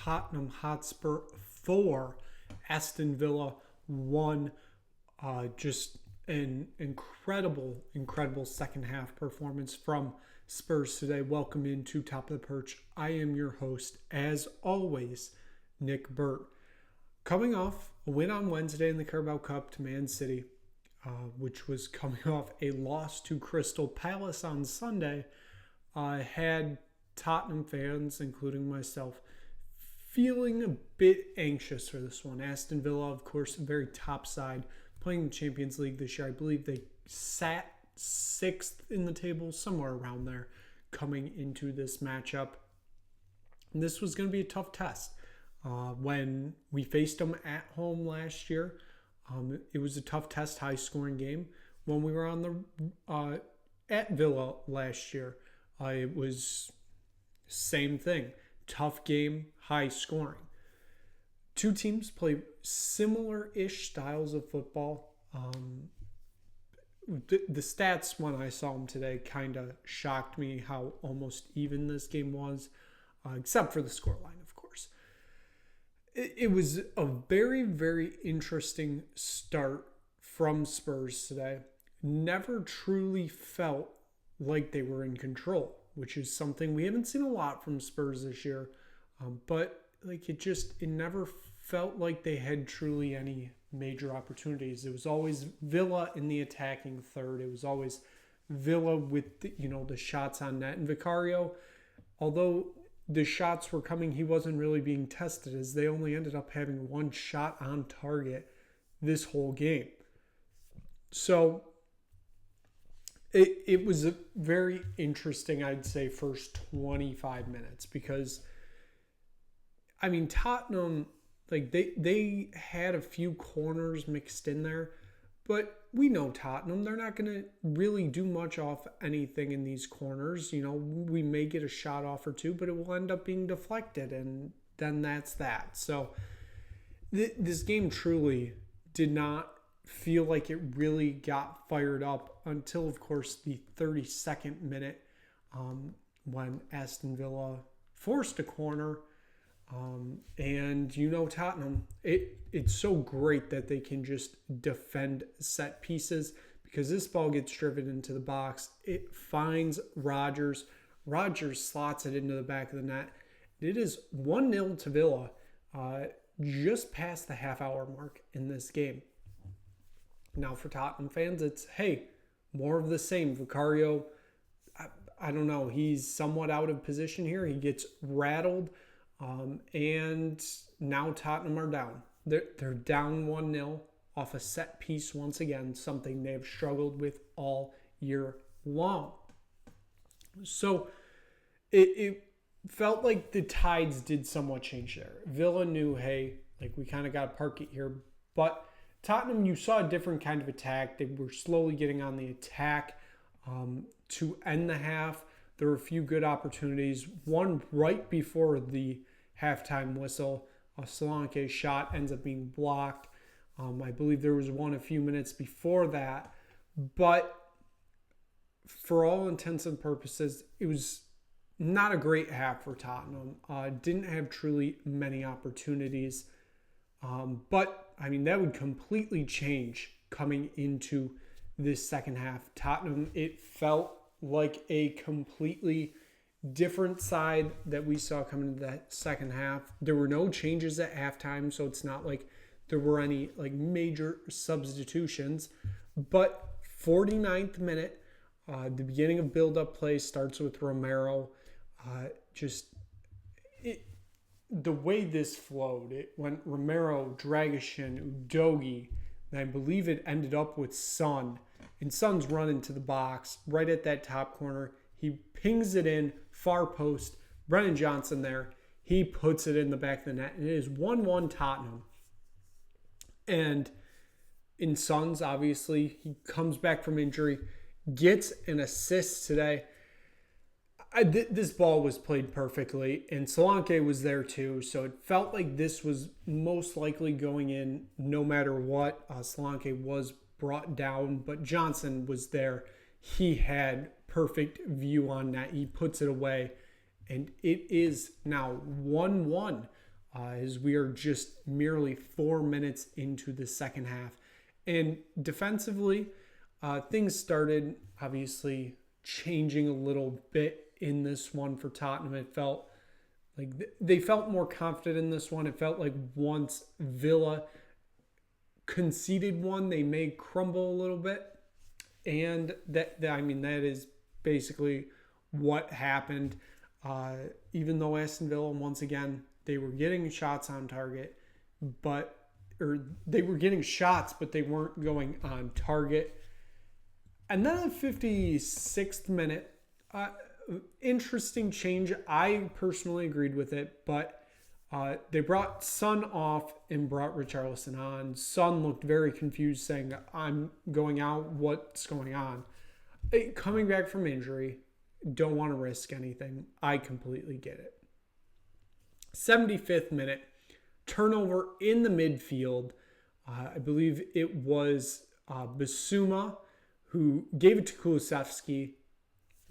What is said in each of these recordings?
Tottenham Hotspur 4, Aston Villa 1. Just an incredible second half performance from Spurs today. Welcome into Top of the Perch. I am your host, as always, Nick Burt. Coming off a win on Wednesday in the Carabao Cup to Man City, which was coming off a loss to Crystal Palace on Sunday, had Tottenham fans, including myself, feeling a bit anxious for this one. Aston Villa, of course, a very top side, playing the Champions League this year. I believe they sat sixth in the table, somewhere around there, coming into this matchup. And this was going to be a tough test. When we faced them at home last year, it was a tough test, high-scoring game. When we were on the at Villa last year, it was same thing. Tough game, high scoring. Two teams play similar-ish styles of football. The stats when I saw them today kind of shocked me how almost even this game was, except for the scoreline, of course. It was a very, very interesting start from Spurs today. Never truly felt like they were in control, which is something we haven't seen a lot from Spurs this year. But it never felt like they had truly any major opportunities. It was always Villa in the attacking third. It was always Villa with the shots on net. And Vicario, although the shots were coming, he wasn't really being tested, as they only ended up having one shot on target this whole game. So it was a very interesting, I'd say, first 25 minutes because, Tottenham, they had a few corners mixed in there, but we know Tottenham, they're not going to really do much off anything in these corners. We may get a shot off or two, but it will end up being deflected, and then that's that. So this game truly did not feel like it really got fired up until, of course, the 32nd minute when Aston Villa forced a corner. And Tottenham, it's so great that they can just defend set pieces, because this ball gets driven into the box. It finds Rodgers. Rodgers slots it into the back of the net. It is 1-0 to Villa just past the half-hour mark in this game. Now, for Tottenham fans, it's, hey, more of the same. Vicario, I don't know, he's somewhat out of position here. He gets rattled, and now Tottenham are down. They're down 1-0 off a set piece once again, something they have struggled with all year long. So it felt like the tides did somewhat change there. Villa knew, hey, we kind of got to park it here, but Tottenham, you saw a different kind of attack. They were slowly getting on the attack to end the half. There were a few good opportunities. One right before the halftime whistle. A Solanke shot ends up being blocked. I believe there was one a few minutes before that. But for all intents and purposes, it was not a great half for Tottenham. Didn't have truly many opportunities. But that would completely change coming into this second half. Tottenham, it felt like a completely different side that we saw coming into that second half. There were no changes at halftime, so it's not like there were any major substitutions. But 49th minute, the beginning of build-up play starts with Romero. The way this flowed, it went Romero, Dragishin, Udogie, and I believe it ended up with Son. And Son's running to the box right at that top corner. He pings it in, far post. Brennan Johnson there. He puts it in the back of the net. And it is 1-1 Tottenham. And in Son's, obviously, he comes back from injury, gets an assist today. This ball was played perfectly, and Solanke was there too, so it felt like this was most likely going in no matter what. Solanke was brought down, but Johnson was there. He had perfect view on that. He puts it away, and it is now 1-1 as we are just merely 4 minutes into the second half. And defensively, things started obviously changing a little bit in this one for Tottenham. It felt like they felt more confident in this one. It felt like once Villa conceded one, they may crumble a little bit. And that is basically what happened. Even though Aston Villa, once again, they were getting shots on target, but they weren't going on target. And then the 56th minute, interesting change. I personally agreed with it, but they brought Son off and brought Richarlison on. Son looked very confused, saying, "I'm going out. What's going on?" Coming back from injury, don't want to risk anything. I completely get it. 75th minute, turnover in the midfield. I believe it was Bissouma who gave it to Kulusevski,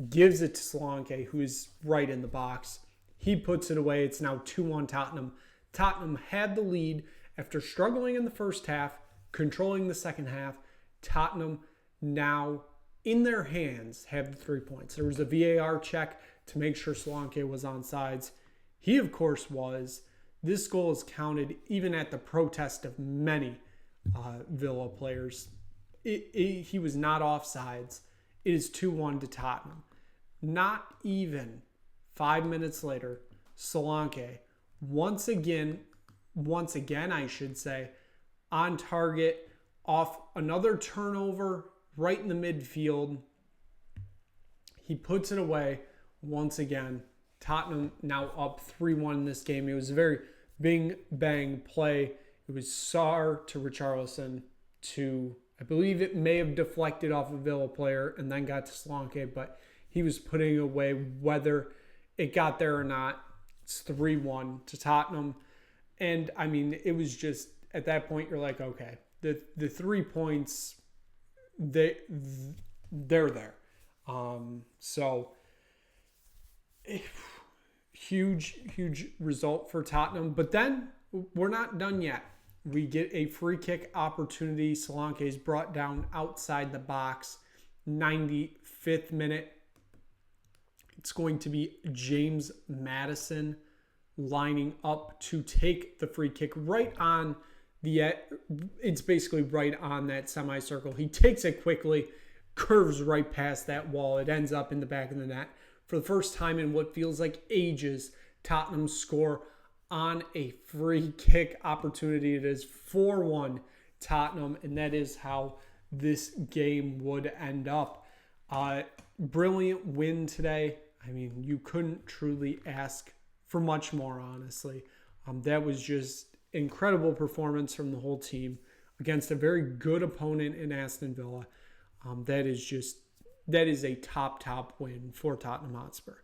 gives it to Solanke, who is right in the box. He puts it away. It's now 2-1 Tottenham. Tottenham had the lead after struggling in the first half, controlling the second half. Tottenham now in their hands have the 3 points. There was a VAR check to make sure Solanke was onside. He, of course, was. This goal is counted even at the protest of many Villa players. He was not offsides. It is 2-1 to Tottenham. Not even 5 minutes later, Solanke, once again, I should say, on target, off another turnover right in the midfield. He puts it away once again. Tottenham now up 3-1 in this game. It was a very bing-bang play. It was Sarr to Richarlison to, I believe it may have deflected off a Villa player and then got to Solanke, but he was putting away whether it got there or not. It's 3-1 to Tottenham. And, I mean, it was just, at that point, you're like, okay, the 3 points, they're there. So, huge result for Tottenham. But then, we're not done yet. We get a free kick opportunity. Solanke is brought down outside the box. 95th minute. It's going to be James Maddison lining up to take the free kick right on it's basically right on that semicircle. He takes it quickly, curves right past that wall. It ends up in the back of the net. For the first time in what feels like ages, Tottenham score on a free kick opportunity. It is 4-1 Tottenham, and that is how this game would end up. Brilliant win today. I mean, you couldn't truly ask for much more, honestly. That was just incredible performance from the whole team against a very good opponent in Aston Villa. That is a top win for Tottenham Hotspur.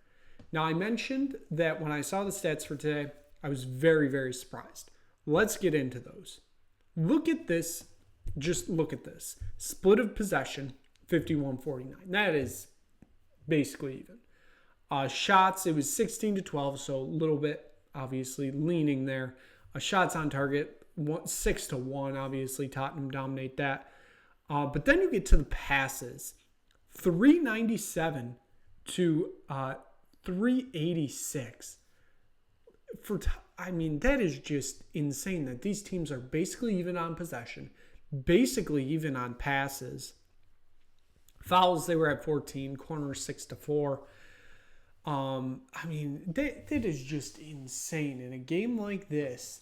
Now, I mentioned that when I saw the stats for today, I was very surprised. Let's get into those. Look at this. Just look at this. Split of possession, 51-49. That is basically even. Shots, it was 16-12, so a little bit, obviously, leaning there. Shots on target, 6-1, obviously. Tottenham dominate that. But then you get to the passes. 397 to 386. That is just insane that these teams are basically even on possession, basically even on passes. Fouls, they were at 14, corners 6-4. That is just insane. In a game like this,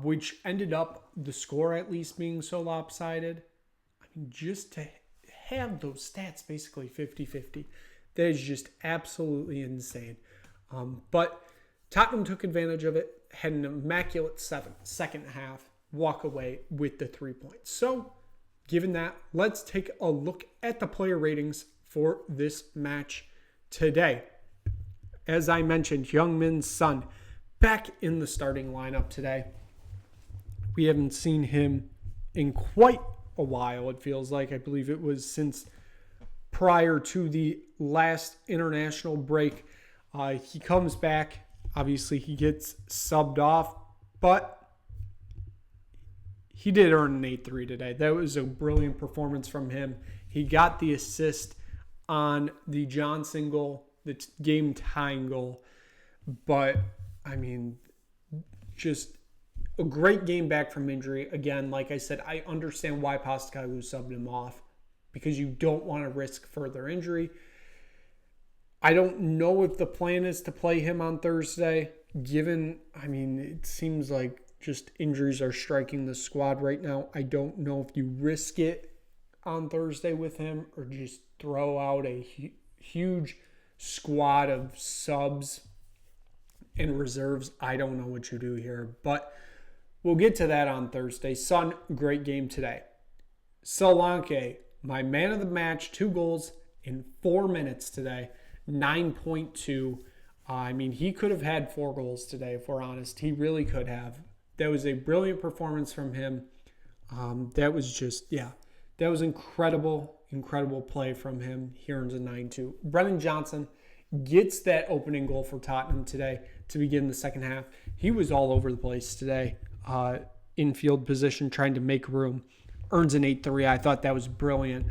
which ended up the score at least being so lopsided, just to have those stats basically 50-50, that is just absolutely insane. But Tottenham took advantage of it, had an immaculate second half, walk away with the 3 points. So, given that, let's take a look at the player ratings for this match today. As I mentioned, Heung-min's son back in the starting lineup today. We haven't seen him in quite a while, it feels like. I believe it was since prior to the last international break. He comes back. Obviously, he gets subbed off But he did earn an 8-3 today. That was a brilliant performance from him. He got the assist on the Johnson goal, the game-tying goal. But, I mean, just a great game back from injury. Again, like I said, I understand why Postecoglou subbed him off, because you don't want to risk further injury. I don't know if the plan is to play him on Thursday, given, I mean, it seems like just injuries are striking the squad right now. I don't know if you risk it on Thursday with him or just throw out a huge squad of subs and reserves. I don't know what you do here, but we'll get to that on Thursday. Son, great game today. Solanke, my man of the match, 2 goals in 4 minutes today, 9.2. I mean, he could have had 4 goals today, if we're honest. He really could have. That was a brilliant performance from him. That was incredible play from him. He earns a 9-2. Brennan Johnson gets that opening goal for Tottenham today to begin the second half. He was all over the place today, in field position, trying to make room. Earns an 8-3. I thought that was brilliant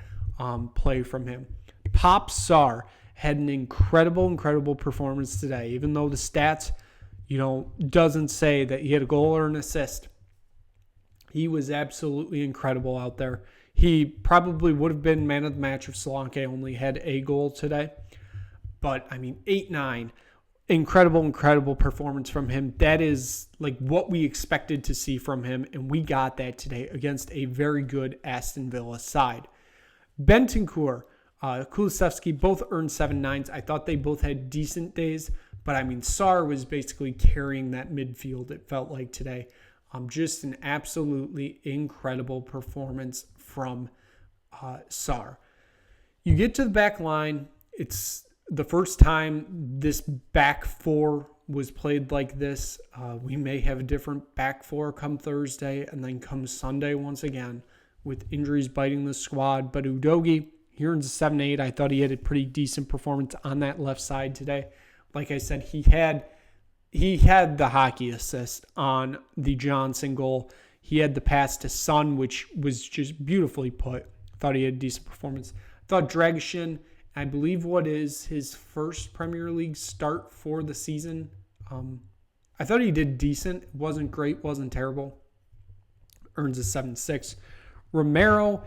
play from him. Pop Sarr had an incredible performance today, even though the stats, doesn't say that he had a goal or an assist. He was absolutely incredible out there. He probably would have been man of the match if Solanke only had a goal today. But, 8-9, incredible performance from him. That is like what we expected to see from him, and we got that today against a very good Aston Villa side. Bentancur, Kulusevski both earned 7-9s. I thought they both had decent days, but Sarr was basically carrying that midfield, it felt like today. Just an absolutely incredible performance from Sarr. You get to the back line. It's the first time this back four was played like this. We may have a different back four come Thursday and then come Sunday once again with injuries biting the squad. But Udogie, he earns a 7-8. I thought he had a pretty decent performance on that left side today. Like I said, he had the hockey assist on the Johnson goal. He had the pass to Son, which was just beautifully put. I thought he had a decent performance. I thought Dragishin, I believe what is his first Premier League start for the season. I thought he did decent. It wasn't great, wasn't terrible. Earns a 7-6. Romero,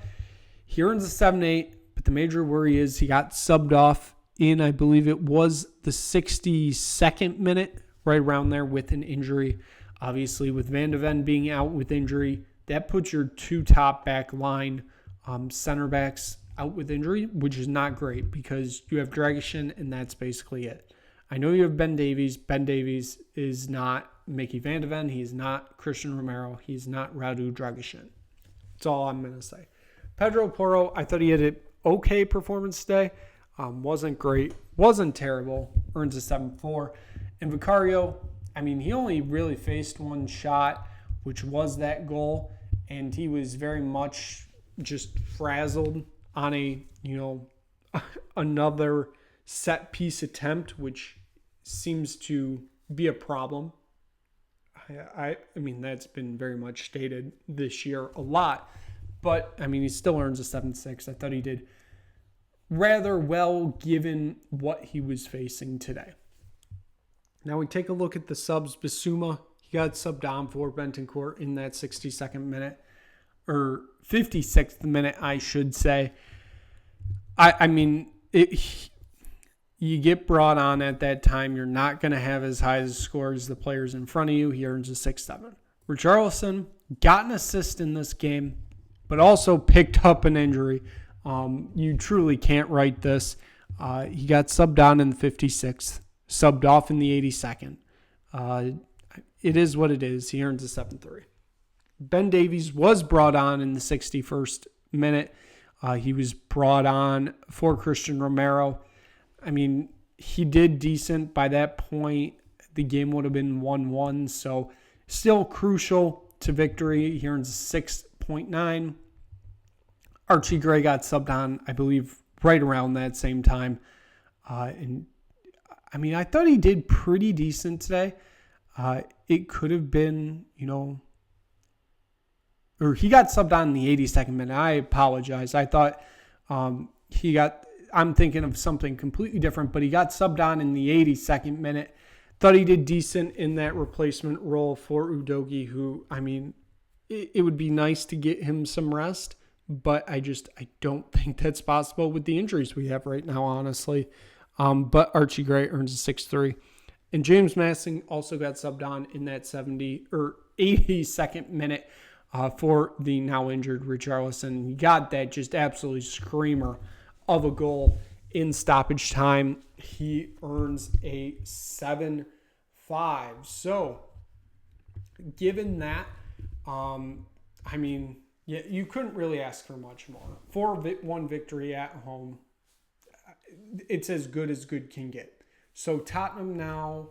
he earns a 7-8, but the major worry is he got subbed off in, I believe it was the 62nd minute, right around there with an injury. Obviously, with Van de Ven being out with injury, that puts your 2 top back line center backs out with injury, which is not great because you have Dragishin and that's basically it. I know you have Ben Davies. Ben Davies is not Mickey Van de Ven. He is not Christian Romero. He's not Radu Dragishin. That's all I'm going to say. Pedro Porro, I thought he had an okay performance today. Wasn't great. Wasn't terrible. Earns a 7-4. And Vicario, he only really faced one shot, which was that goal. And he was very much just frazzled on another set piece attempt, which seems to be a problem. That's been very much stated this year a lot. But, he still earns a 7-6. I thought he did rather well given what he was facing today. Now we take a look at the subs. Bissouma, he got subbed on for Bentancur in that 62nd minute, or 56th minute, I should say. You get brought on at that time. You're not going to have as high a score as the players in front of you. He earns a 6-7. Richarlison got an assist in this game, but also picked up an injury. You truly can't write this. He got subbed on in the 56th, subbed off in the 82nd. It is what it is. He earns a 7-3. Ben Davies was brought on in the 61st minute. He was brought on for Christian Romero. He did decent. By that point, the game would have been 1-1, so still crucial to victory. He earns a 6.9. Archie Gray got subbed on, I believe, right around that same time. I thought he did pretty decent today. It could have been, or he got subbed on in the 82nd minute. I apologize. I thought I'm thinking of something completely different, but he got subbed on in the 82nd minute. Thought he did decent in that replacement role for Udogie, who, it would be nice to get him some rest, but I don't think that's possible with the injuries we have right now, honestly. But Archie Gray earns a 6-3. And James Massing also got subbed on in that 82nd minute for the now injured Richarlison. He got that just absolutely screamer of a goal in stoppage time. He earns a 7-5. So, given that, you couldn't really ask for much more. 4-1 victory at home. It's as good can get. So Tottenham now,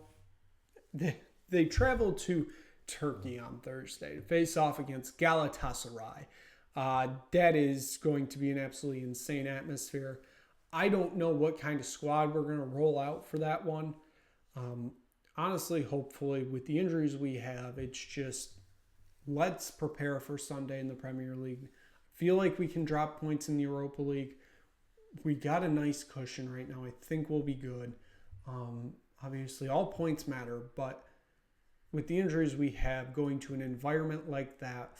they travel to Turkey on Thursday to face off against Galatasaray. That is going to be an absolutely insane atmosphere. I don't know what kind of squad we're going to roll out for that one. Honestly, hopefully, with the injuries we have, it's just let's prepare for Sunday in the Premier League. Feel like we can drop points in the Europa League. We got a nice cushion right now. I think we'll be good. Obviously, all points matter, but with the injuries we have, going to an environment like that,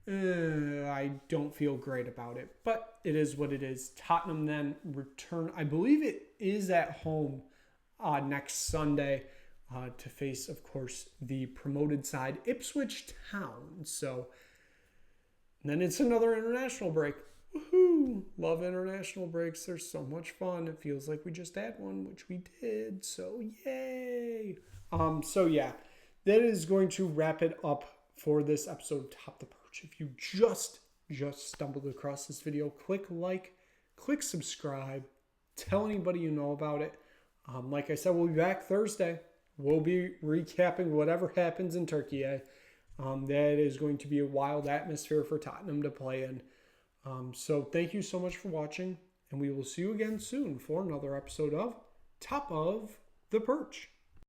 I don't feel great about it. But it is what it is. Tottenham then return. I believe it is at home next Sunday to face, of course, the promoted side, Ipswich Town. So then it's another international break. Woohoo! Love international breaks. They're so much fun. It feels like we just had one, which we did. So yay! That is going to wrap it up for this episode of Top the Perch. If you just stumbled across this video, click like, click subscribe, tell anybody you know about it. Like I said, we'll be back Thursday. We'll be recapping whatever happens in Turkey. That is going to be a wild atmosphere for Tottenham to play in. So thank you so much for watching, and we will see you again soon for another episode of Top of the Perch.